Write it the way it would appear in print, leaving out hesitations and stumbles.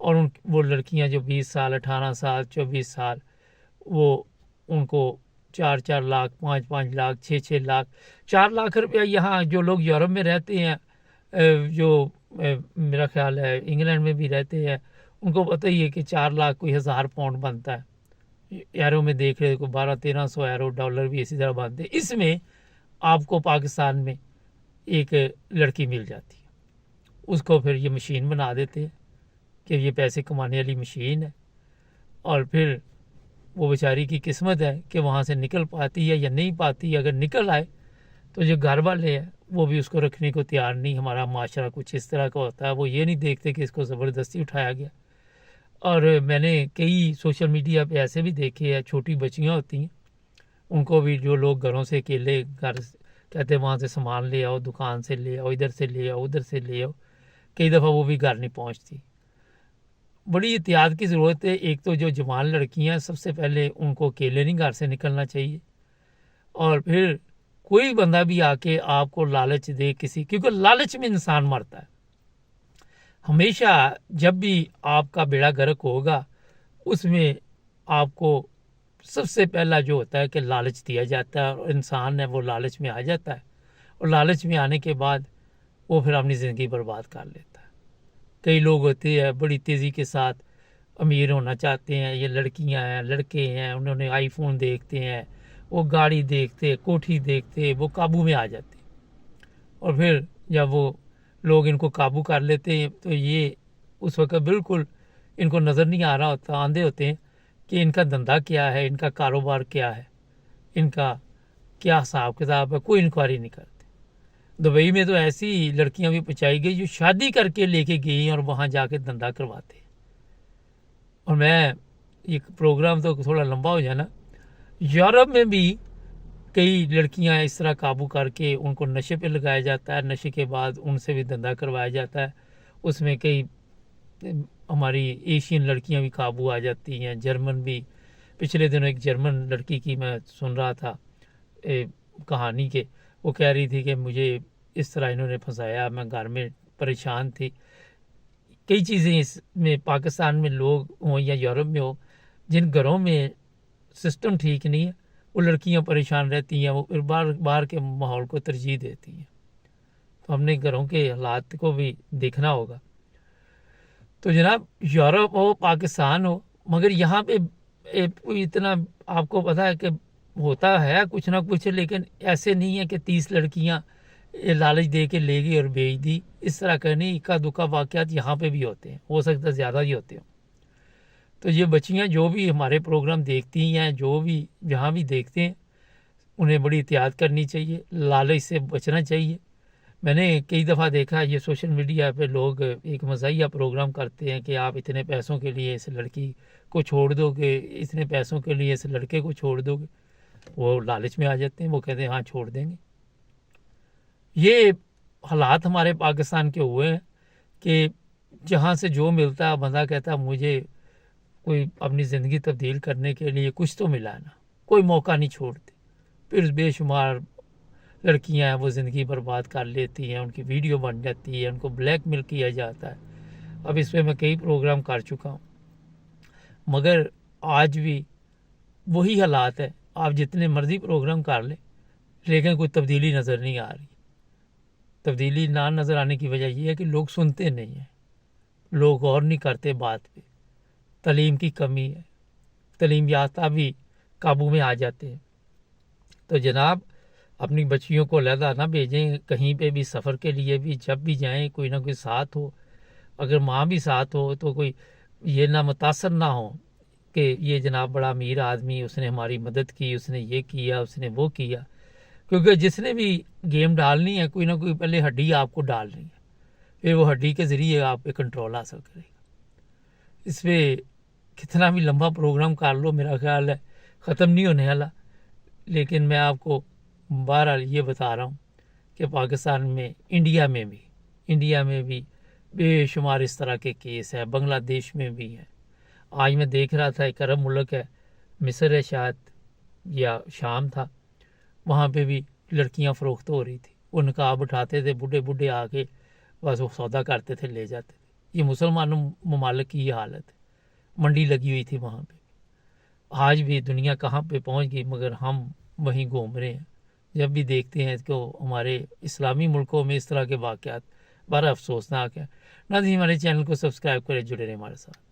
اور وہ لڑکیاں جو 20 سال 18 سال 24 سال وہ ان کو 4 لاکھ 5 لاکھ 6 لاکھ 4 لاکھ روپیہ یہاں جو لوگ یورپ میں رہتے ہیں جو میرا خیال ہے انگلینڈ میں بھی رہتے ہیں ان کو پتہ ہی ہے کہ 4 لاکھ کوئی 1000 پاؤنڈ بنتا ہے ایرو میں دیکھ رہے کو 1200-1300 ایرو ڈالر بھی اسی طرح بنتے ہیں اس میں آپ کو پاکستان میں ایک لڑکی مل جاتی ہے اس کو پھر یہ مشین بنا دیتے ہیں کہ یہ پیسے کمانے والی مشین ہے اور پھر وہ بیچاری کی قسمت ہے کہ وہاں سے نکل پاتی ہے یا نہیں پاتی اگر نکل آئے تو جو گھر والے ہیں وہ بھی اس کو رکھنے کو تیار نہیں ہمارا معاشرہ کچھ اس طرح کا ہوتا ہے وہ یہ نہیں دیکھتے کہ اس کو زبردستی اٹھایا گیا اور میں نے کئی سوشل میڈیا پہ ایسے بھی دیکھے ہیں چھوٹی بچیاں ہوتی ہیں ان کو بھی جو لوگ گھروں سے اکیلے گھر کہتے ہیں وہاں سے سامان لے آؤ دکان سے لے آؤ ادھر سے لے آؤ ادھر سے لے آؤ کئی دفعہ وہ بھی گھر نہیں پہنچتی بڑی احتیاط کی ضرورت ہے ایک تو جو جوان لڑکیاں سب سے پہلے ان کو اکیلے نہیں گھر سے نکلنا چاہیے اور پھر کوئی بندہ بھی آ کے آپ کو لالچ دے کسی کیونکہ لالچ میں انسان مرتا ہے ہمیشہ جب بھی آپ کا بیڑا گرک ہوگا اس میں آپ کو سب سے پہلا جو ہوتا ہے کہ لالچ دیا جاتا ہے اور انسان ہے وہ لالچ میں آ جاتا ہے اور لالچ میں آنے کے بعد وہ پھر اپنی زندگی برباد کر لیتا ہے کئی لوگ ہوتے ہیں بڑی تیزی کے ساتھ امیر ہونا چاہتے ہیں یہ لڑکیاں ہیں لڑکے ہیں انہوں نے آئی فون دیکھتے ہیں وہ گاڑی دیکھتے کوٹھی دیکھتے وہ قابو میں آ جاتے اور پھر جب وہ لوگ ان کو قابو کر لیتے ہیں تو یہ اس وقت بالکل ان کو نظر نہیں آ رہا ہوتا آندھے ہوتے ہیں کہ ان کا دھندا کیا ہے ان کا کاروبار کیا ہے ان کا کیا حساب کتاب ہے کوئی انکوائری نہیں کرتے دبئی میں تو ایسی لڑکیاں بھی پہنچائی گئی جو شادی کر کے لے کے گئی اور وہاں جا کے دھندا کرواتے اور میں یہ پروگرام تو تھوڑا لمبا ہو جانا یورپ میں بھی کئی لڑکیاں اس طرح قابو کر کے ان کو نشے پہ لگایا جاتا ہے نشے کے بعد ان سے بھی دھندا کروایا جاتا ہے اس میں کئی ہماری ایشین لڑکیاں بھی قابو آ جاتی ہیں جرمن بھی پچھلے دنوں ایک جرمن لڑکی کی میں سن رہا تھا کہانی کے وہ کہہ رہی تھی کہ مجھے اس طرح انہوں نے پھنسایا میں گھر میں پریشان تھی کئی چیزیں اس میں پاکستان میں لوگ ہوں یا یورپ میں ہو جن گھروں میں سسٹم ٹھیک نہیں ہے وہ لڑکیاں پریشان رہتی ہیں وہ پھر باہر کے ماحول کو ترجیح دیتی ہیں تو ہم نے گھروں کے حالات کو بھی دیکھنا ہوگا تو جناب یورپ ہو پاکستان ہو مگر یہاں پہ اتنا آپ کو پتہ ہے کہ ہوتا ہے کچھ نہ کچھ لیکن ایسے نہیں ہے کہ 30 لڑکیاں لالچ دے کے لے گئی اور بیچ دی اس طرح کا نہیں اکا دکا واقعات یہاں پہ بھی ہوتے ہیں ہو سکتا ہے زیادہ ہی ہوتے ہوں تو یہ بچیاں جو بھی ہمارے پروگرام دیکھتی ہیں جو بھی جہاں بھی دیکھتے ہیں انہیں بڑی احتیاط کرنی چاہیے لالچ سے بچنا چاہیے میں نے کئی دفعہ دیکھا یہ سوشل میڈیا پہ لوگ ایک مزاحیہ پروگرام کرتے ہیں کہ آپ اتنے پیسوں کے لیے اس لڑکی کو چھوڑ دو گے اتنے پیسوں کے لیے اس لڑکے کو چھوڑ دو گے وہ لالچ میں آ جاتے ہیں وہ کہتے ہیں ہاں چھوڑ دیں گے یہ حالات ہمارے پاکستان کے ہوئے ہیں کہ جہاں سے جو ملتا ہے بندہ کہتا ہے مجھے کوئی اپنی زندگی تبدیل کرنے کے لیے کچھ تو ملا نا کوئی موقع نہیں چھوڑتے پھر بے شمار لڑکیاں ہیں وہ زندگی برباد کر لیتی ہیں ان کی ویڈیو بن جاتی ہے ان کو بلیک میل کیا جاتا ہے اب اس پہ میں کئی پروگرام کر چکا ہوں مگر آج بھی وہی حالات ہے آپ جتنے مرضی پروگرام کر لیں لیکن کوئی تبدیلی نظر نہیں آ رہی تبدیلی نہ نظر آنے کی وجہ یہ ہے کہ لوگ سنتے نہیں ہیں لوگ غور نہیں کرتے بات پہ تعلیم کی کمی ہے تعلیم یافتہ بھی قابو میں آ جاتے ہیں تو جناب اپنی بچیوں کو علیحدہ نہ بھیجیں کہیں پہ بھی سفر کے لیے بھی جب بھی جائیں کوئی نہ کوئی ساتھ ہو اگر ماں بھی ساتھ ہو تو کوئی یہ نہ متاثر نہ ہو کہ یہ جناب بڑا امیر آدمی اس نے ہماری مدد کی اس نے یہ کیا اس نے وہ کیا کیونکہ جس نے بھی گیم ڈالنی ہے کوئی نہ کوئی پہلے ہڈی آپ کو ڈالنی ہے پھر وہ ہڈی کے ذریعے آپ پہ کنٹرول حاصل کرے گا اس پہ کتنا بھی لمبا پروگرام کر لو میرا خیال ہے ختم نہیں ہونے والا لیکن میں آپ کو بہرحال یہ بتا رہا ہوں کہ پاکستان میں انڈیا میں بھی بے شمار اس طرح کے کیس ہے بنگلہ دیش میں بھی ہے آج میں دیکھ رہا تھا ایک عرب ملک ہے مصر ہے شاید یا شام تھا وہاں پہ بھی لڑکیاں فروخت ہو رہی تھی وہ نقاب اٹھاتے تھے بوڑھے آ کے بس وہ سودا کرتے تھے لے جاتے تھے یہ مسلمانوں ممالک کی یہ حالت ہے، منڈی لگی ہوئی تھی وہاں پہ، آج بھی دنیا کہاں پہ پہنچ گئی مگر ہم وہیں گھوم رہے ہیں۔ جب بھی دیکھتے ہیں کہ ہمارے اسلامی ملکوں میں اس طرح کے واقعات بڑا افسوسناک ہے۔ ناظرین ہمارے چینل کو سبسکرائب کریں، جڑے رہیں ہمارے ساتھ۔